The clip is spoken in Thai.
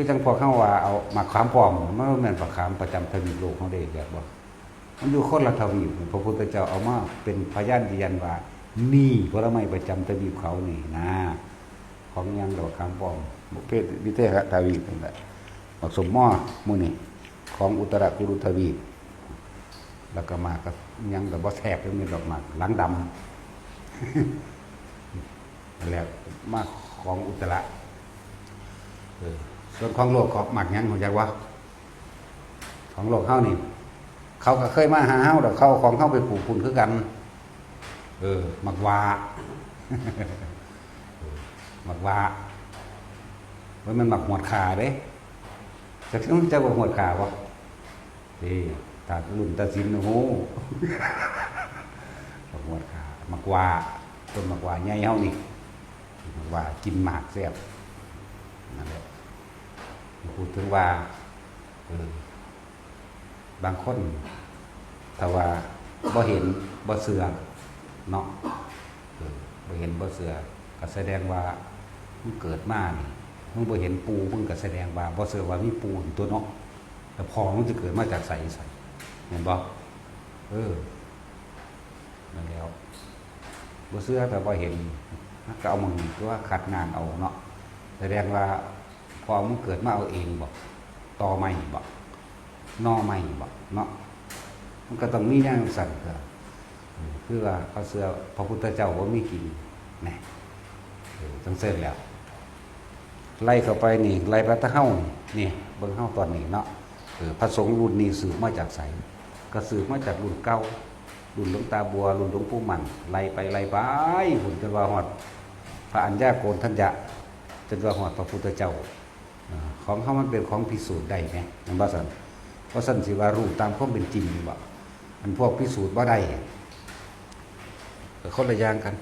คือจังพอเข้าว่าเอามาขามปลอมมันบ่แม่นปลาขามประจำทวีปโลกของเด็กแบบบ่มันอยู่คนละทวีปพระพุทธเจ้าเอามาเป็นพยานยืนยันว่านี่ผลไม้ประจำทวีปเขานี่นะของยังดอกขามปลอมประเภทวิเทหทวีปนั่นแหละบักสมหม้อหมู่นี่ของอุตรกุรุทวีปแล้วก็มากับยังแต่บ่แทบยังมีดอกหมากหลังดำ นั่นแหละมาของอุตระส่วนของโลกของหมักยังหัวใจว่าของโลกเข้านี่เขาก็เคยมาหาเฮาแต่เขาของเข้าไปปลูกคุณคือกันหมักวา หมักวาว่ามันหมักหวดขาเด้จะคิดว่าจะว่าหวดขาวะนี่ตาลุ่นตาสินโอ้โห หมักหวดขาหมักวาต้นหมักวาใหญ่เฮานี่หมักวากินหมากแซ่บนั่นแหละพูดถึงว่าบางคนแต่ว่าบ่เห็นบ่เสือเนาะบ่เห็นบ่เสือก็แสดงว่ามึงเกิดมานี่มึงบ่เห็นปูมึงก็แสดงว่าบ่เสือว่ามีปูตัวเนาะแต่พอมึงจะเกิดมาจากใสเห็นบ่นั่นแล้วบ่เสือแต่บ่เห็นก็เอามึงคือว่าขัดงานเอาเนาะแสดงว่าพอมึงเกิดมาเอาเองบ่ต่อใหม่บ่นอใหม่บ่เนาะมันก็ต้องมีอย่างสั่นคือว่าเขาเสือพระพุทธเจ้าว่ามีกินนะต้องเสร็จแล้วไล่เข้าไปนี่ไล่พระตะเฮ้านี่เบิ่งเฮ้าตอนนี้เนาะพระสงฆ์รุ่นนี้สืบมาจากไสก็สืบมาจากรุ่นเก่ารุ่นหลวงตาบัวรุ่นหลวงปู่มั่นไล่ไปหุ่นจนว่าฮอดพระอัญญาโกณทัญญะจนว่าฮอดพระพุทธเจ้าของเขามันเป็นของพิสูจน์ได้ไหมนั่นบ่ซั่นเพราะซั่นสิว่ารู้ตามความเป็นจริงบ่อันพวกพิสูจน์บ่ได้ก็คนละอย่างกัน